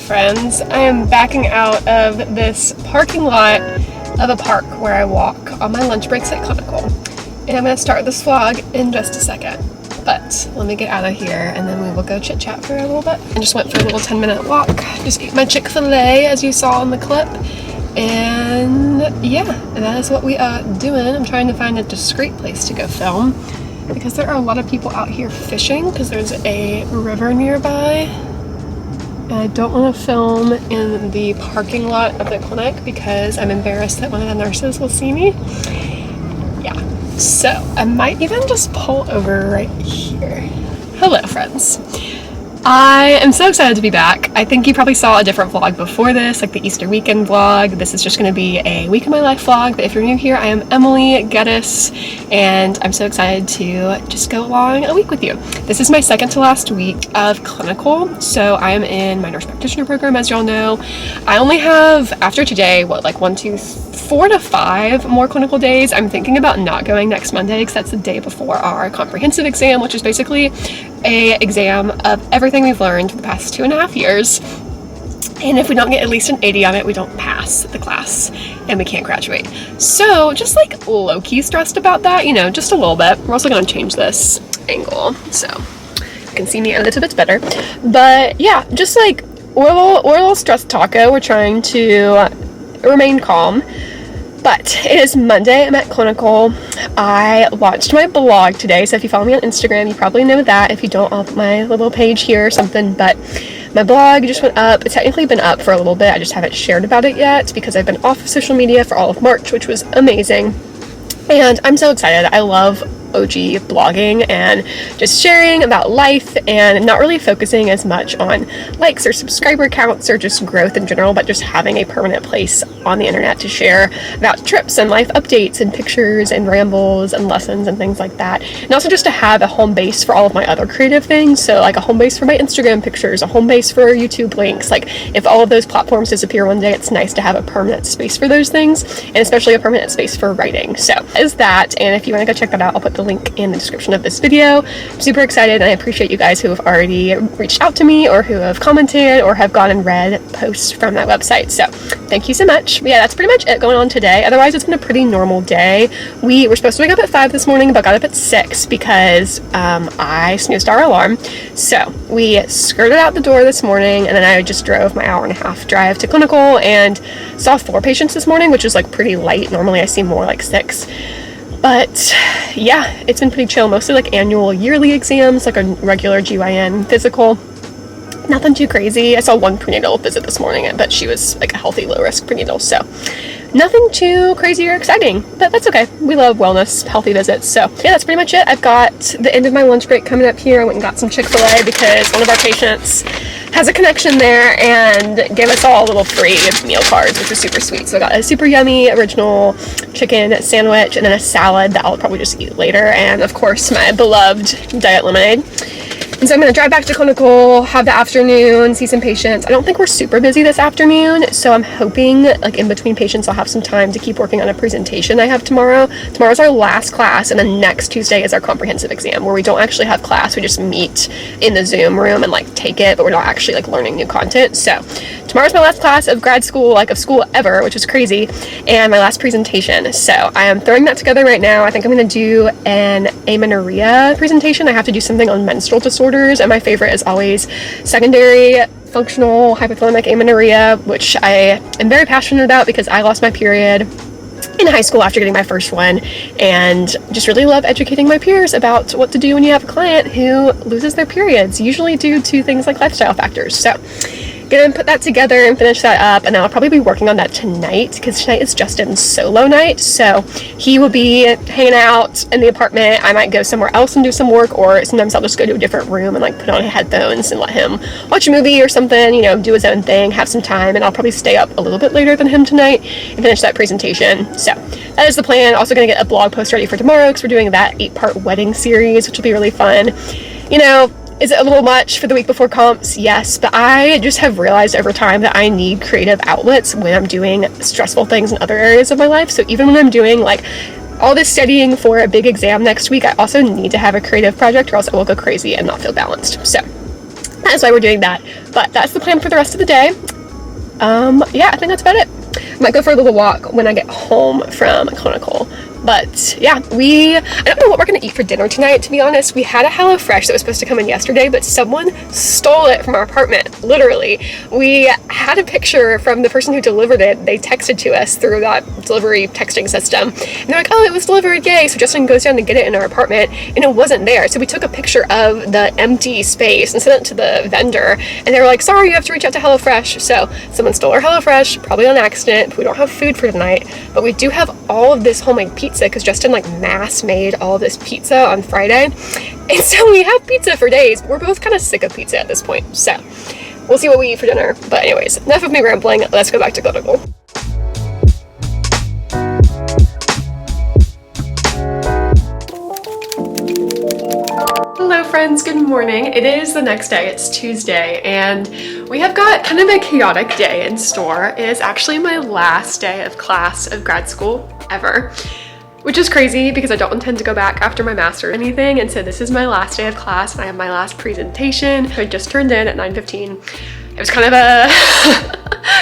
friends. I am backing out of this parking lot of a park where I walk on my lunch breaks at Clinical. And I'm going to start this vlog in just a second. But let me get out of here and then we will go chit chat for a little bit. I just went for a little 10-minute walk. Just ate my Chick-fil-A as you saw in the clip. And yeah, that is what we are doing. I'm trying to find a discreet place to go film because there are a lot of people out here fishing because there's a river nearby. And I don't want to film in the parking lot of the clinic because I'm embarrassed that one of the nurses will see me. Yeah, so I might even just pull over right here. Hello, friends. I am so excited to be back. I think you probably saw a different vlog before this, like the Easter weekend vlog. This is just going to be a week of my life vlog, but if you're new here, I am Emily Geddes, and I'm so excited to just go along a week with you. This is my second to last week of Clinical, so I am in my nurse practitioner program, as y'all know. I only have, after today, like 4 to 5 more clinical days. I'm thinking about not going next Monday because that's the day before our comprehensive exam, which is basically an exam of everything we've learned for the past 2.5 years. And if we don't get at least an 80 on it, we don't pass the class and we can't graduate. So just like low-key stressed about that, you know, just a little bit. We're also going to change this angle so you can see me a little bit better. But yeah, just like we're a little stressed taco. We're trying to remain calm. But it is Monday. I'm at Clinical. I launched my blog today, so if you follow me on Instagram, you probably know that. If you don't, I'll put my little page here or something. But my blog just went up. It's technically been up for a little bit. I just haven't shared about it yet because I've been off of social media for all of March, which was amazing. And I'm so excited. I love OG blogging and just sharing about life and not really focusing as much on likes or subscriber counts or just growth in general, but just having a permanent place on the internet to share about trips and life updates and pictures and rambles and lessons and things like that. And also just to have a home base for all of my other creative things. So like a home base for my Instagram pictures, a home base for YouTube links. Like if all of those platforms disappear one day, it's nice to have a permanent space for those things, and especially a permanent space for writing. So is that, and if you want to go check that out, I'll put the link in the description of this video. I'm super excited, and I appreciate you guys who have already reached out to me or who have commented or have gone and read posts from that website. So thank you so much. But yeah, that's pretty much it going on today. Otherwise, it's been a pretty normal day. We were supposed to wake up at 5 this morning, but got up at 6 because I snoozed our alarm. So we skirted out the door this morning, and then I just drove my 1.5-hour drive to Clinical and saw 4 patients this morning, which is like pretty light. Normally I see more like 6. But yeah, it's been pretty chill. Mostly like annual yearly exams, like a regular GYN physical. Nothing too crazy. I saw one prenatal visit this morning, but she was like a healthy, low-risk prenatal. So nothing too crazy or exciting, but that's okay. We love wellness, healthy visits. So yeah, that's pretty much it. I've got the end of my lunch break coming up here. I went and got some Chick-fil-A because one of our patients has a connection there and gave us all a little free meal cards, which was super sweet. So I got a super yummy original chicken sandwich and then a salad that I'll probably just eat later. And of course, my beloved diet lemonade. And so I'm going to drive back to Clinical, have the afternoon, see some patients. I don't think we're super busy this afternoon, so I'm hoping like in between patients I'll have some time to keep working on a presentation I have tomorrow. Tomorrow's our last class, and then next Tuesday is our comprehensive exam where we don't actually have class. We just meet in the Zoom room and like take it, but we're not actually like learning new content. So tomorrow's my last class of grad school, like of school ever, which is crazy, and my last presentation. So I am throwing that together right now. I think I'm going to do an amenorrhea presentation. I have to do something on menstrual disorders, and my favorite is always secondary functional hypothalamic amenorrhea, which I am very passionate about because I lost my period in high school after getting my first one, and just really love educating my peers about what to do when you have a client who loses their periods, usually due to things like lifestyle factors. So gonna put that together and finish that up, and I'll probably be working on that tonight because tonight is Justin's solo night, so he will be hanging out in the apartment. I might go somewhere else and do some work, or sometimes I'll just go to a different room and like put on headphones and let him watch a movie or something, you know, do his own thing, have some time, and I'll probably stay up a little bit later than him tonight and finish that presentation. So that is the plan. Also gonna get a blog post ready for tomorrow because we're doing that 8-part wedding series, which will be really fun. You know, is it a little much for the week before comps? Yes, but I just have realized over time that I need creative outlets when I'm doing stressful things in other areas of my life. So even when I'm doing like all this studying for a big exam next week, I also need to have a creative project or else I will go crazy and not feel balanced. So that's why we're doing that. But that's the plan for the rest of the day. Yeah, I think that's about it. I might go for a little walk when I get home from clinical. But yeah, I don't know what we're gonna eat for dinner tonight, to be honest. We had a HelloFresh that was supposed to come in yesterday, but someone stole it from our apartment, literally. We had a picture from the person who delivered it. They texted to us through that delivery texting system. And they're like, oh, it was delivered, yay. So Justin goes down to get it in our apartment, and it wasn't there. So we took a picture of the empty space and sent it to the vendor. And they were like, sorry, you have to reach out to HelloFresh. So someone stole our HelloFresh, probably on accident. We don't have food for tonight, but we do have all of this homemade pizza because Justin like mass made all of this pizza on Friday. And so we have pizza for days. We're both kind of sick of pizza at this point. So we'll see what we eat for dinner. But anyways, enough of me rambling. Let's go back to clinical. Hello friends, good morning. It is the next day, it's Tuesday, and we have got kind of a chaotic day in store. It is actually my last day of class of grad school ever, which is crazy because I don't intend to go back after my master's or anything, and so this is my last day of class and I have my last presentation. I just turned in at 9:15. It was kind of a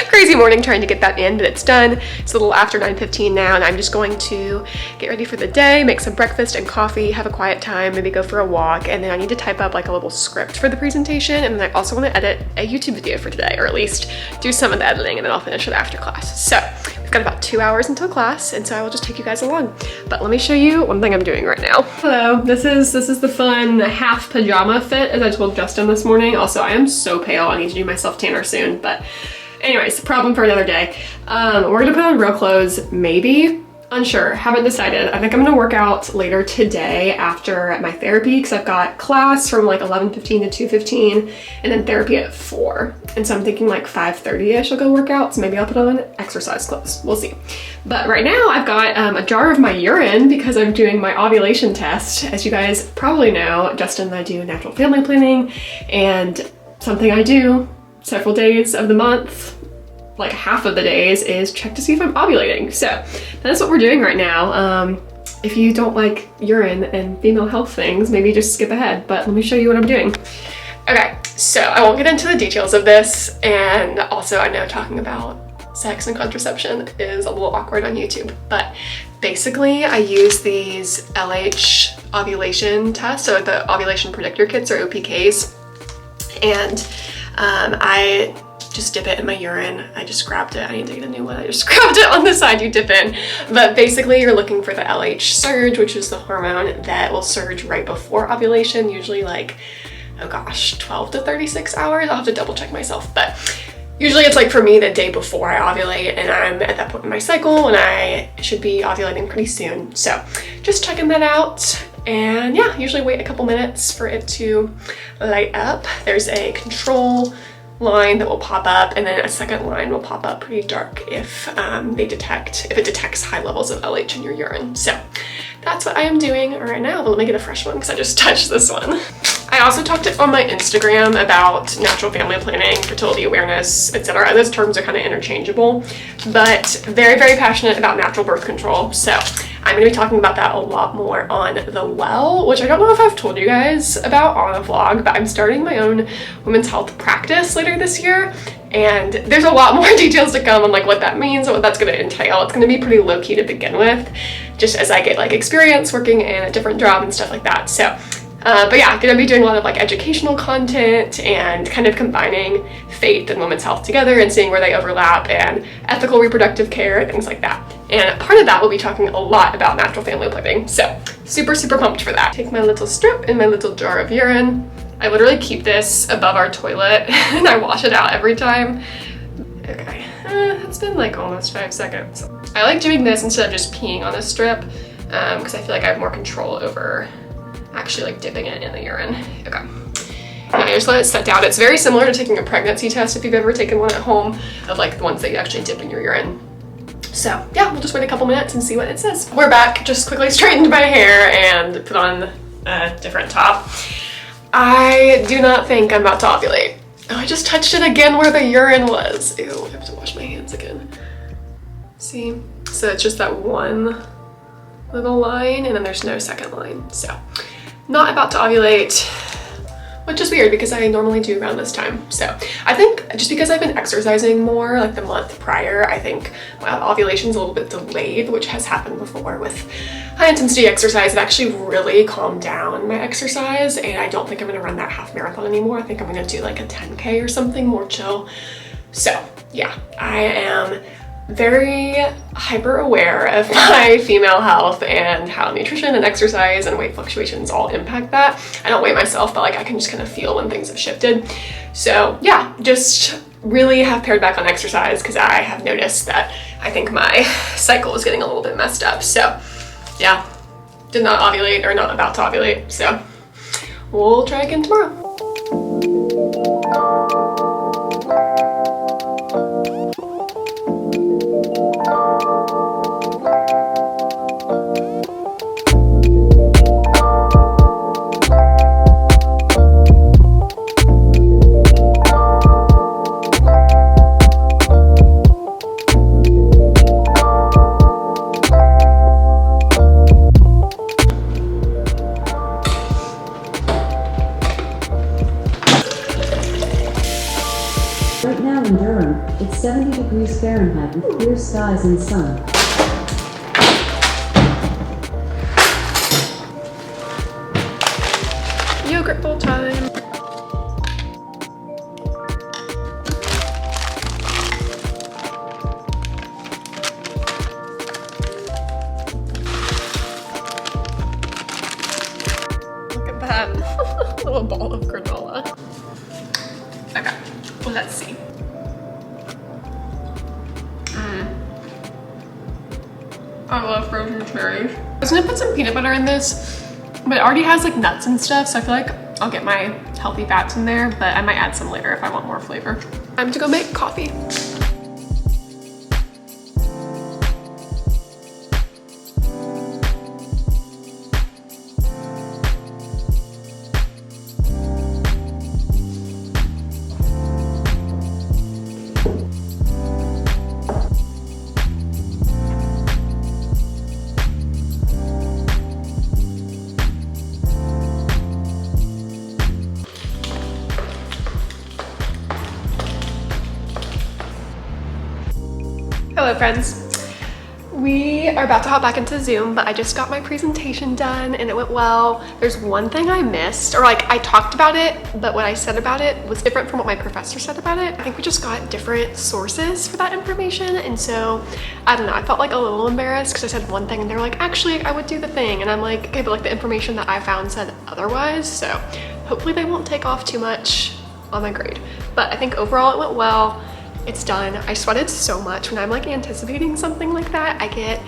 crazy morning trying to get that in, but it's done. It's a little after 9:15 now, and I'm just going to get ready for the day, make some breakfast and coffee, have a quiet time, maybe go for a walk, and then I need to type up like a little script for the presentation, and then I also want to edit a YouTube video for today, or at least do some of the editing, and then I'll finish it after class. So we've got about 2 hours until class, and so I will just take you guys along. But let me show you one thing I'm doing right now. Hello, this is the fun half pajama fit, as I told Justin this morning. Also, I am so pale. I need to do my self-tanner soon, but anyways, problem for another day. We're gonna put on real clothes, maybe. Unsure, haven't decided. I think I'm gonna work out later today after my therapy because I've got class from like 11:15 to 2:15 and then therapy at 4. And so I'm thinking like 5:30ish I'll go work out, so maybe I'll put on exercise clothes. We'll see. But right now I've got a jar of my urine because I'm doing my ovulation test. As you guys probably know, Justin and I do natural family planning, and something I do several days of the month, like half of the days, is check to see if I'm ovulating. So that's what we're doing right now. If you don't like urine and female health things, maybe just skip ahead, but let me show you what I'm doing. Okay, so I won't get into the details of this, and also I know talking about sex and contraception is a little awkward on YouTube, but basically I use these LH ovulation tests, so the ovulation predictor kits, or OPKs, and I just dip it in my urine. I just grabbed it. I need to get a new one. I just grabbed it on the side you dip in. But basically you're looking for the LH surge, which is the hormone that will surge right before ovulation, usually like, oh gosh, 12 to 36 hours. I'll have to double check myself, but usually it's like for me the day before I ovulate, and I'm at that point in my cycle and I should be ovulating pretty soon. So just checking that out. And yeah, usually wait a couple minutes for it to light up. There's a control line that will pop up, and then a second line will pop up pretty dark if it detects high levels of LH in your urine. So that's what I am doing right now, but let me get a fresh one because I just touched this one. I also talked on my Instagram about natural family planning, fertility awareness, etc. Those terms are kind of interchangeable, but very, very passionate about natural birth control. So I'm going to be talking about that a lot more on The Well, which I don't know if I've told you guys about on a vlog, but I'm starting my own women's health practice later this year. And there's a lot more details to come on like what that means and what that's going to entail. It's going to be pretty low-key to begin with, just as I get like experience working in a different job and stuff like that. So but yeah, gonna be doing a lot of like educational content and kind of combining faith and women's health together and seeing where they overlap, and ethical reproductive care, things like that. And part of that will be talking a lot about natural family planning. So super, super pumped for that. Take my little strip and my little jar of urine. I literally keep this above our toilet and I wash it out every time. Okay, it's been like almost 5 seconds. I like doing this instead of just peeing on a strip because I feel like I have more control over actually like dipping it in the urine. Okay. I just let it set down. It's very similar to taking a pregnancy test if you've ever taken one at home, of like the ones that you actually dip in your urine. So yeah, we'll just wait a couple minutes and see what it says. We're back. Just quickly straightened my hair and put on a different top. I do not think I'm about to ovulate. Oh, I just touched it again where the urine was. Ew, I have to wash my hands again. See? So it's just that one little line and then there's no second line. So not about to ovulate. which is weird because I normally do around this time. So I think just because I've been exercising more like the month prior, I think my ovulation's a little bit delayed, which has happened before with high intensity exercise. It actually really calmed down my exercise, and I don't think I'm gonna run that half marathon anymore. I think I'm gonna do like a 10K or something more chill. So yeah, I am very hyper aware of my female health and how nutrition and exercise and weight fluctuations all impact that. I don't weigh myself, but like I can just kind of feel when things have shifted. So yeah, just really have pared back on exercise because I have noticed that I think my cycle is getting a little bit messed up. So yeah, did not ovulate, or not about to ovulate. So we'll try again tomorrow. Right now in Durham, it's 70 degrees Fahrenheit with clear skies and sun. Yogurt bowl time. Look at that little ball of granola. Okay, well, let's see. I love frozen cherries. I was gonna put some peanut butter in this, but it already has like nuts and stuff, so I feel like I'll get my healthy fats in there, but I might add some later if I want more flavor. Time to go make coffee. Hello friends. We are about to hop back into Zoom, but I just got my presentation done and it went well. There's one thing I missed, or like I talked about it, but what I said about it was different from what my professor said about it. I think we just got different sources for that information, and so I don't know, I felt like a little embarrassed because I said one thing and they were like, actually I would do the thing, and I'm like, okay, but like the information that I found said otherwise, so hopefully they won't take off too much on my grade. But I think overall it went well. It's done. I sweated so much when I'm like anticipating something like that. I get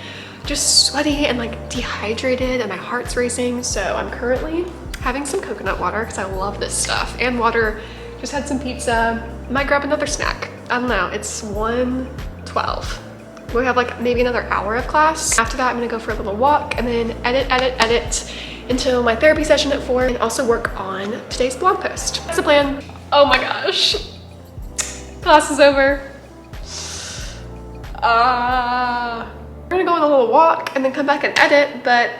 just sweaty and like dehydrated and my heart's racing. So I'm currently having some coconut water because I love this stuff, and water. Just had some pizza. Might grab another snack. I don't know. It's 1:12. We have like maybe another hour of class. After that, I'm gonna go for a little walk and then edit until my therapy session at 4, and also work on today's blog post. That's the plan. Oh my gosh. Class is over. We're gonna go on a little walk and then come back and edit, but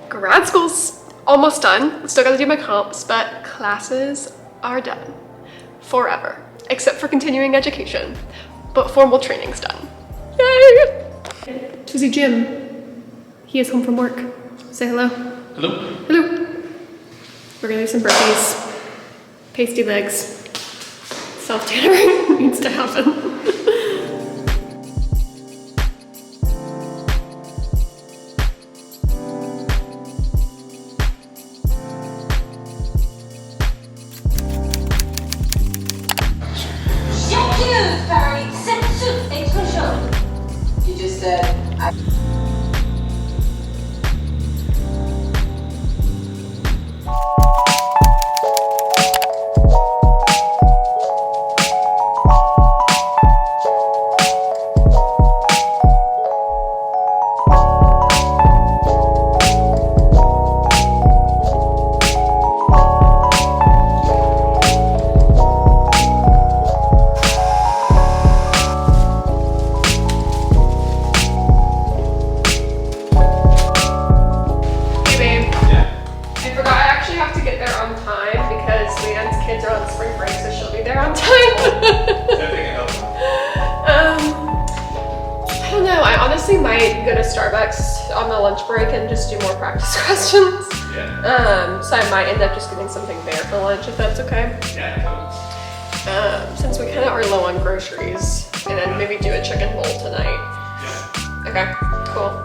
grad school's almost done. Still gotta do my comps, but classes are done forever, except for continuing education, but formal training's done. Yay! Tuesday Jim, he is home from work. Say hello. Hello. Hello. We're gonna do some burpees, pasty legs. Self-tannering needs to happen. You just said, honestly might go to Starbucks on the lunch break and just do more practice questions. Yeah. So I might end up just getting something there for lunch if that's okay. Yeah, totally. Since we kind of are low on groceries, and then maybe do a chicken bowl tonight. Yeah. Okay, cool.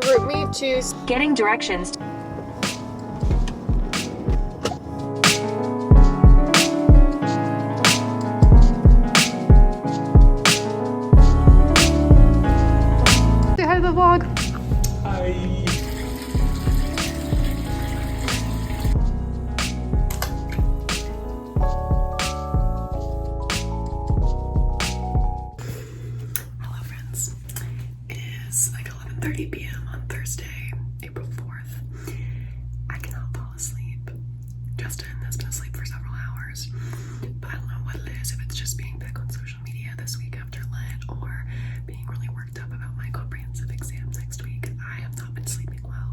Route me to Getting directions. say hi to the vlog. Hi. Hello friends, it is like 11:30 p.m. on Thursday, April 4th. I cannot fall asleep. Justin has been asleep for several hours, but I don't know what it is, if it's just being back on social media this week after Lent or being really worked up about my comprehensive exams next week. I have not been sleeping well,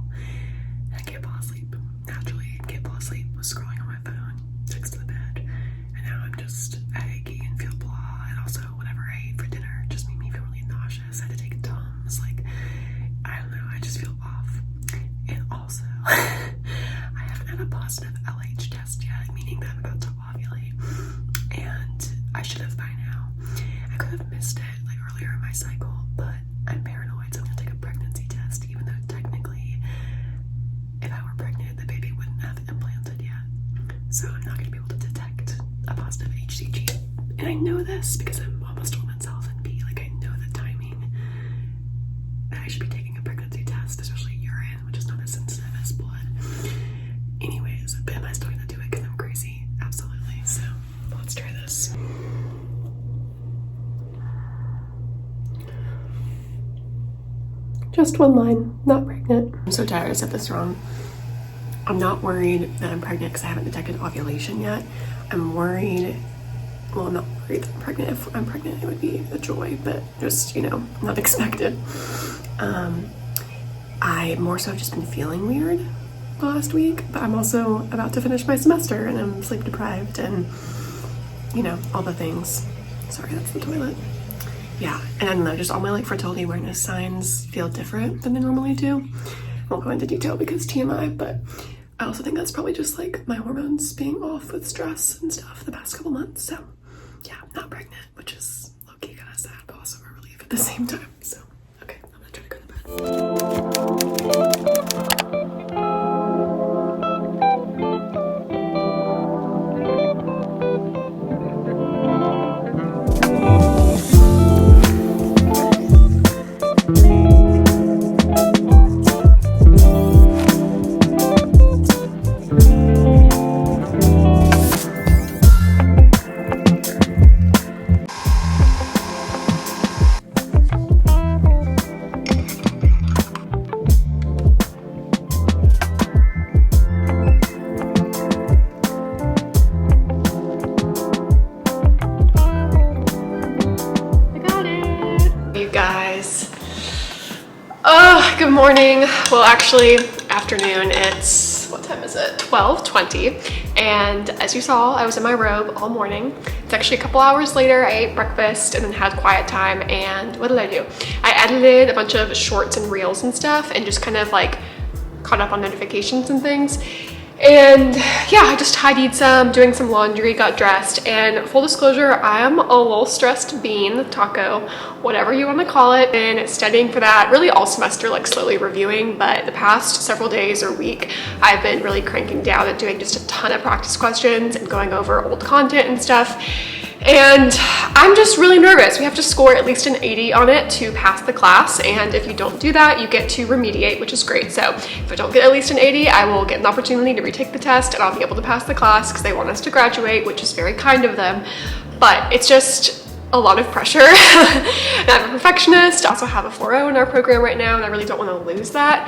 and I can't fall asleep. Naturally, I can't fall asleep. I was scrolling on my phone next to the bed, and now I'm just achy and feel blah, and also whatever I ate for dinner just made me feel really nauseous. I had to take Tums, like, I don't know, I just feel off. And also, I haven't had a positive LH test yet, meaning that I'm about to ovulate, and I should have by now. I could have missed it like earlier in my cycle, but I'm paranoid, so I'm gonna take a pregnancy test, even though technically, if I were pregnant, the baby wouldn't have implanted yet. So I'm not gonna be able to detect a positive HCG. And I know this because I'm almost a woman's health and B, like I know the timing that I should be taking a pregnancy test, especially urine, which is not as sensitive as blood. Anyways, but am I still gonna do it because I'm crazy? Absolutely. So let's try this. Just one line, not pregnant. I'm so tired I said this wrong. I'm not worried that I'm pregnant because I haven't detected ovulation yet. I'm worried, well, I'm not worried that I'm pregnant. If I'm pregnant, it would be a joy, but just, you know, not expected. I more so have just been feeling weird the last week, but I'm also about to finish my semester and I'm sleep deprived and, you know, all the things. Sorry, that's the toilet. Yeah, and I don't know, just all my like fertility awareness signs feel different than they normally do. I won't go into detail because TMI, but I also think that's probably just like my hormones being off with stress and stuff the past couple months. So yeah, I'm not pregnant, which is low-key kind of sad, but also a relief at the same time. So, okay, I'm gonna try to go to bed. Good morning. Well, actually, afternoon. It's, what time is it? 12:20. And as you saw, I was in my robe all morning. It's actually a couple hours later. I ate breakfast and then had quiet time. And what did I do? I edited a bunch of shorts and reels and stuff and just kind of like caught up on notifications and things. And yeah, I just tidied some, doing some laundry, got dressed, and full disclosure, I am a little stressed bean, taco, whatever you want to call it, and studying for that really all semester, like slowly reviewing, but the past several days or week, I've been really cranking down and doing just a ton of practice questions and going over old content and stuff. And I'm just really nervous. We have to score at least an 80 on it to pass the class, and if you don't do that, you get to remediate, which is great. So if I don't get at least an 80, I will get an opportunity to retake the test and I'll be able to pass the class because they want us to graduate, which is very kind of them. But it's just a lot of pressure. And I'm a perfectionist. I also have a 4.0 in our program right now, and I really don't want to lose that.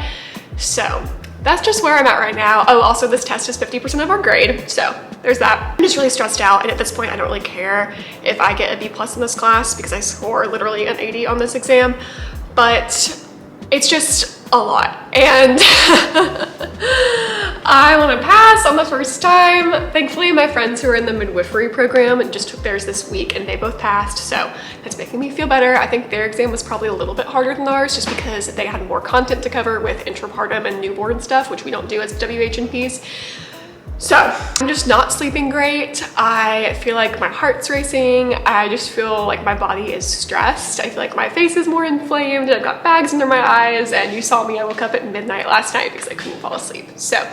So that's just where I'm at right now. Oh, also this test is 50% of our grade, so there's that. I'm just really stressed out, and at this point I don't really care if I get a B+ in this class because I score literally an 80 on this exam, but it's just a lot. And I want to pass on the first time. Thankfully, my friends who are in the midwifery program just took theirs this week and they both passed, so that's making me feel better. I think their exam was probably a little bit harder than ours just because they had more content to cover with intrapartum and newborn stuff, which we don't do as WH&Ps. So I'm just not sleeping great. I feel like my heart's racing. I just feel like my body is stressed. I feel like my face is more inflamed. I've got bags under my eyes, and you saw me, I woke up at midnight last night because I couldn't fall asleep. So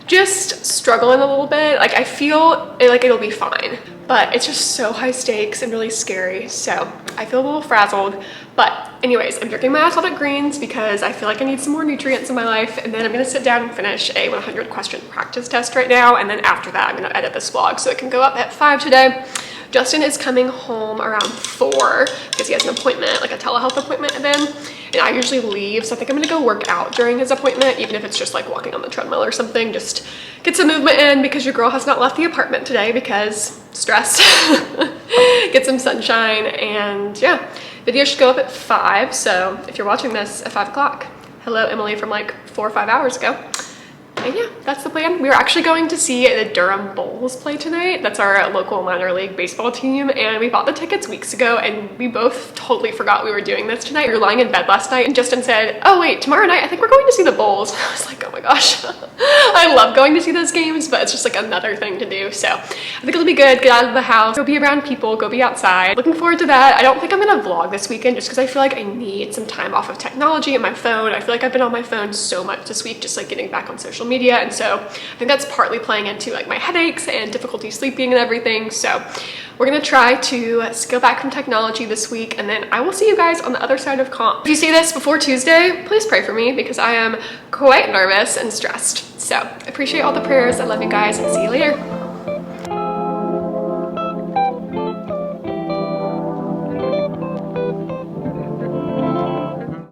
just struggling a little bit. Like I feel like it'll be fine, but it's just so high stakes and really scary. So I feel a little frazzled, but anyways, I'm drinking my athletic greens because I feel like I need some more nutrients in my life, and then I'm gonna sit down and finish a 100 question practice test right now, and then after that I'm gonna edit this vlog so it can go up at 5 today. Justin is coming home around 4 because he has an appointment, like a telehealth appointment then, and I usually leave, so I think I'm gonna go work out during his appointment, even if it's just like walking on the treadmill or something, just get some movement in because your girl has not left the apartment today because stress. Get some sunshine, and yeah, video should go up at 5, so if you're watching this at 5 o'clock, hello Emily from like 4 or 5 hours ago. And yeah, that's the plan. We are actually going to see the Durham Bulls play tonight. That's our local minor league baseball team, and we bought the tickets weeks ago, and we both totally forgot we were doing this tonight. We were lying in bed last night, and Justin said, oh wait, tomorrow night I think we're going to see the Bulls. I was like, oh my gosh. I love going to see those games, but it's just like another thing to do. So I think it'll be good. Get out of the house, go be around people, go be outside. Looking forward to that. I don't think I'm gonna vlog this weekend just because I feel like I need some time off of technology and my phone. I feel like I've been on my phone so much this week, just like getting back on social media, and so I think that's partly playing into like my headaches and difficulty sleeping and everything. So we're gonna try to scale back from technology this week, and then I will see you guys on the other side of comp. If you see this before Tuesday, please pray for me because I am quite nervous and stressed. So I appreciate all the prayers. I love you guys, and see you later.